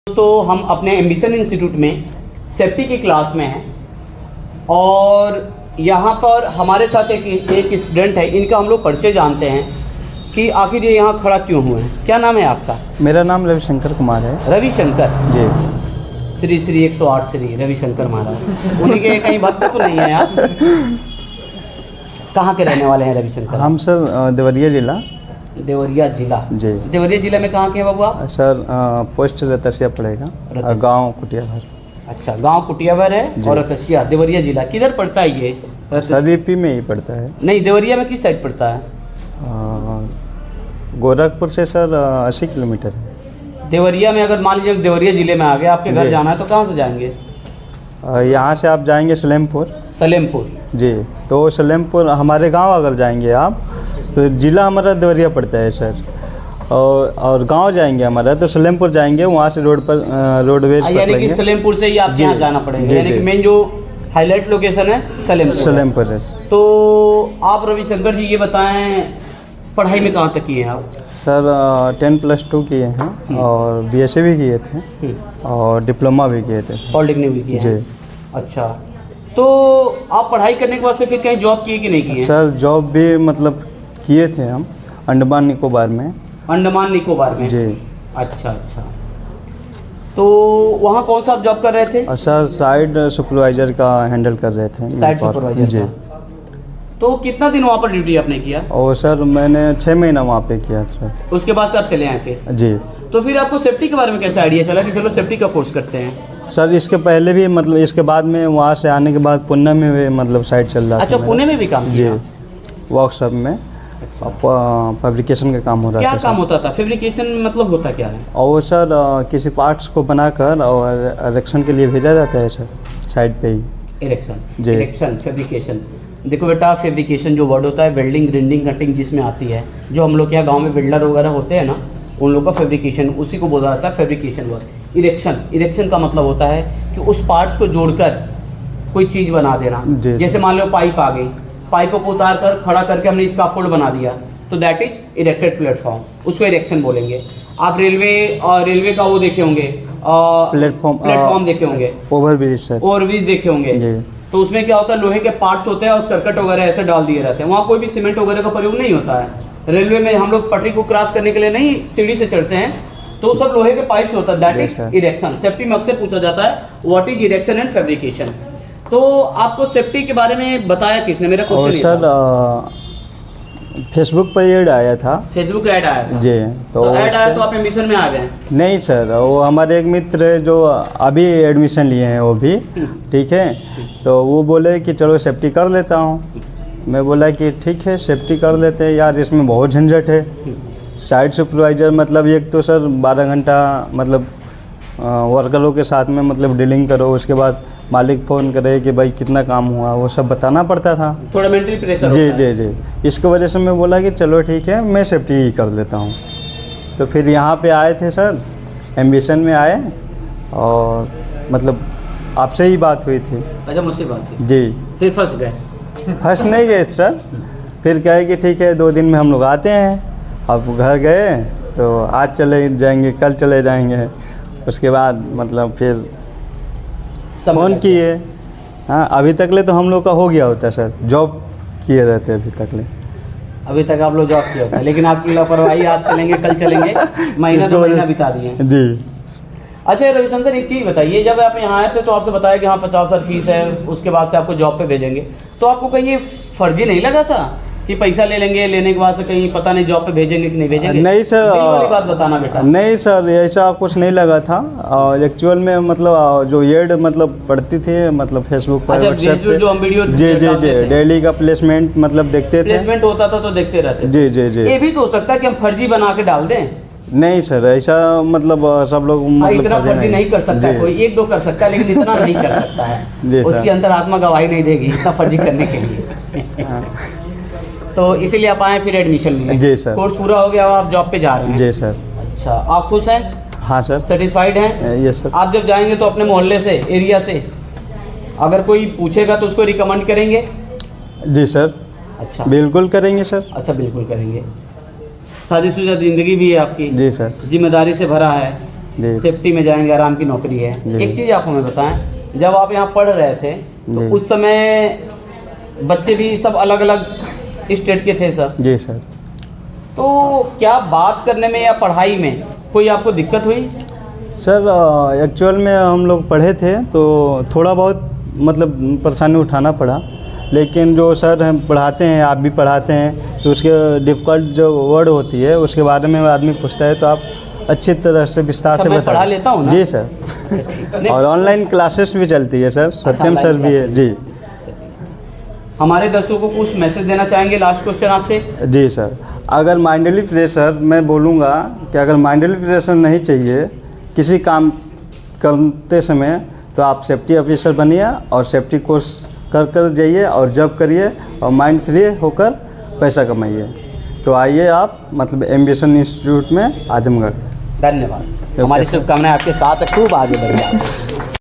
दोस्तों हम अपने एम्बिशन इंस्टीट्यूट में सेफ्टी की क्लास में हैं और यहाँ पर हमारे साथ एक स्टूडेंट है। इनका हम लोग परिचय जानते हैं कि आखिर ये यहाँ खड़ा क्यों हुए हैं। क्या नाम है आपका? मेरा नाम रविशंकर कुमार है। रविशंकर जी। श्री श्री 108 श्री रविशंकर महाराज, उन्हीं के कहीं भक्त तो नहीं है आप? कहाँ के रहने वाले हैं रविशंकर? हम सर देवरिया जिला। देवरिया जिला? जी। देवरिया जिला में कहाँ के हैं बाबू आप? सर पोस्ट रतसिया पड़ेगा, गांव कुटियाभर। अच्छा, गांव कुटियाभर है और रतसिया देवरिया जिला। किधर पड़ता है ये? सर यूपी में ही पड़ता है। नहीं, देवरिया में किस साइड पड़ता है? गोरखपुर से सर 80 किलोमीटर है। देवरिया में अगर मान लीजिए देवरिया जिले में आ गए, आपके घर जाना है तो कहाँ से जाएंगे? यहाँ से आप जाएंगे सलेमपुर। सलेमपुर? जी। तो सलेमपुर हमारे गांव अगर जाएंगे आप तो जिला हमारा देवरिया पड़ता है सर, और गांव जाएंगे हमारा तो सलेमपुर जाएंगे, वहाँ से रोड पर रोडवेज पर यानी कि सलेमपुर से ही आपके यहाँ जाना पड़ेगा। यानी कि मेन जो हाईलाइट लोकेशन है सलेमपुर है। तो आप रविशंकर जी ये बताएं, पढ़ाई में कहाँ तक किए हैं आप? सर 10+2 किए हैं और BSc भी किए थे और डिप्लोमा भी किए थे। पॉलिटेक्निक भी किए हैं? अच्छा, तो आप पढ़ाई करने के बाद से फिर कहीं जॉब किए कि नहीं किए? सर जॉब भी मतलब किए थे हम अंडमान निकोबार में। अंडमान निकोबार में? जी। अच्छा अच्छा, तो वहाँ कौन सा आप जॉब कर रहे थे? सर साइड सुपरवाइजर का हैंडल कर रहे थे। Site supervisor? जी। तो कितना दिन वहाँ पर ड्यूटी आपने किया? और सर मैंने 6 महीना वहाँ पे किया सर। उसके बाद से आप चले आए फिर? जी। तो फिर आपको सेफ्टी के बारे में कैसा आइडिया चला कि चलो सेफ्टी का कोर्स करते हैं? सर इसके पहले भी मतलब इसके बाद में वहाँ से आने के बाद पुणे में भी मतलब साइड चल रहा था। अच्छा, पुणे में भी काम किया? जी, वर्कशॉप में फैब्रिकेशन का काम हो रहा था। क्या काम होता था? फैब्रिकेशन मतलब होता क्या है? और वो सर किसी पार्ट्स को बनाकर और इरेक्शन के लिए भेजा जाता है सर, साइड पे ही। इरेक्शन? जी। Erection, fabrication. देखो बेटा, फैब्रिकेशन जो वर्ड होता है वेल्डिंग, ग्राइंडिंग, कटिंग जिसमें आती है, जो हम लोग के यहाँ गाँव में वेल्डर वगैरह होते हैं ना, उन लोग का फैब्रिकेशन, उसी को बोला जाता है फैब्रिकेशन वर्क। इरेक्शन, इरेक्शन का मतलब होता है कि उस पार्ट्स को जोड़कर कोई चीज़ बना देना। जैसे मान लो पाइप आ गई, पाइपों को उतार कर खड़ा करके हमने इसका फोल्ड बना दिया, तो दैट इज इरेक्टेड प्लेटफॉर्म, उसको इरेक्शन बोलेंगे। आप रेलवे का वो देखे होंगे, प्लेटफॉर्म देखे होंगे, ओवरब्रिज सर, ओवरब्रिज देखे होंगे। तो उसमें क्या होता है, लोहे के पार्ट्स होते हैं और करकट वगैरह ऐसे डाल दिए रहते हैं। वहाँ कोई भी सीमेंट वगैरह का प्रयोग नहीं होता है। रेलवे में हम लोग पटरी को क्रॉस करने के लिए नहीं सीढ़ी से चढ़ते हैं, तो सब लोहे के पाइप्स होता है, दैट इज इरेक्शन। सेफ्टी में अक्सर पूछा जाता है what is erection and fabrication. तो आपको सेफ्टी के बारे में बताया किसने? मेरा क्वेश्चन सर फेसबुक पर ऐड आया था। फेसबुक ऐड आया था? जी। तो ऐड आया तो आप एडमिशन में आ गए? नहीं सर, वो हमारे एक मित्र जो अभी एडमिशन लिए हैं वो भी, ठीक है, तो वो बोले कि चलो सेफ्टी कर लेता हूँ। मैं बोला कि ठीक है सेफ्टी कर लेते हैं यार, इसमें बहुत झंझट है। साइड सुपरवाइजर मतलब एक तो सर 12 घंटा मतलब वर्करों के साथ में मतलब डीलिंग करो, उसके बाद मालिक फ़ोन करे कि भाई कितना काम हुआ, वो सब बताना पड़ता था। थोड़ा मेंटली प्रेशर जी जी जी। इसकी वजह से मैं बोला कि चलो ठीक है मैं सेफ्टी ही कर लेता हूँ। तो फिर यहाँ पे आए थे सर, एम्बिशन में आए और मतलब आपसे ही बात हुई थी। अच्छा, मुझसे बात हुई? जी। फिर फंस गए? फंस नहीं गए सर, फिर कहे कि ठीक है 2 दिन में हम लोग आते हैं। अब घर गए तो आज चले जाएंगे, कल चले जाएंगे। उसके बाद मतलब फिर फ़ोन किए। हाँ, अभी तक ले तो हम लोग का हो गया होता सर, जॉब किए रहते अभी तक ले। अभी तक आप लोग जॉब किए होता है, लेकिन आपकी लापरवाही, आज चलेंगे कल चलेंगे, महीना 2 महीना बिता दिए। जी। अच्छा रविशंकर, एक चीज़ बताइए, जब आप यहाँ आए थे तो आपसे बताया कि हाँ 50,000 फीस है, उसके बाद से आपको जॉब पे भेजेंगे, तो आपको कहीं ये फर्जी नहीं लगा था कि पैसा ले लेंगे, लेने के बाद से कहीं पता नहीं जॉब पे भेजेंगे कि नहीं भेजेंगे? नहीं सर, दिल वाली बात बताना बेटा। नहीं सर, ऐसा कुछ नहीं लगा था। और एक्चुअल में मतलब जो एड मतलब पढ़ती थी मतलब फेसबुक पर, व्हाट्सएप पे जो हम वीडियो जी जी जी डेली का प्लेसमेंट मतलब देखते थे। प्लेसमेंट होता था तो देखते रहते? जी जी जी। ये भी तो हो सकता है कि हम फर्जी बना के डाल दें? नहीं सर, ऐसा मतलब सब लोग मतलब इतना फर्जी नहीं कर सकता, कोई 1-2 कर सकता है, लेकिन इतना नहीं कर सकता है। उसकी अंतरात्मा गवाही नहीं देगी इतना फर्जी करने के लिए। तो इसीलिए आप आए, फिर एडमिशन लिए? जी सर। कोर्स पूरा हो गया, आप जॉब पे जा रहे हैं? जी सर। अच्छा, आप खुश हैं? हाँ सर। सेटिस्फाइड हैं? Yes sir. आप जब जाएंगे तो अपने मोहल्ले से, एरिया से अगर कोई पूछेगा तो उसको रिकमेंड करेंगे? जी सर। अच्छा, बिल्कुल करेंगे सर। अच्छा, बिल्कुल करेंगे। शादीशुदा ज़िंदगी भी है आपकी? जी सर। जिम्मेदारी से भरा है, जी। सेफ्टी में जाएंगे, आराम की नौकरी है। जी। एक चीज़ आप हमें बताएं, जब आप यहाँ पढ़ रहे थे तो जी। उस समय बच्चे भी सब अलग अलग स्टेट के थे सर, जी सर। तो क्या बात करने में या पढ़ाई में कोई आपको दिक्कत हुई? सर एक्चुअल में हम लोग पढ़े थे तो थोड़ा बहुत मतलब परेशानी उठाना पड़ा, लेकिन जो सर हम पढ़ाते हैं, आप भी पढ़ाते हैं, तो उसके डिफ़िकल्ट जो वर्ड होती है उसके बारे में आदमी पूछता है तो आप अच्छी तरह से विस्तार से मैं बता। पढ़ा लेता हूँ ना? जी सर। और ऑनलाइन क्लासेस भी चलती है सर, सत्यम सर भी है। जी हमारे दर्शकों को कुछ मैसेज देना चाहेंगे? लास्ट क्वेश्चन आपसे। जी सर, अगर माइंडली प्रेशर, मैं बोलूँगा कि अगर माइंडली प्रेशर नहीं चाहिए किसी काम करते समय, तो आप सेफ्टी ऑफिसर बनिए और सेफ्टी कोर्स कर जाइए और जॉब करिए और माइंड फ्री होकर पैसा कमाइए। तो आइए आप मतलब एम्बिशन इंस्टीट्यूट में आजमगढ़। धन्यवाद। हमारी शुभकामनाएं आपके साथ है, खूब आगे बढ़िए।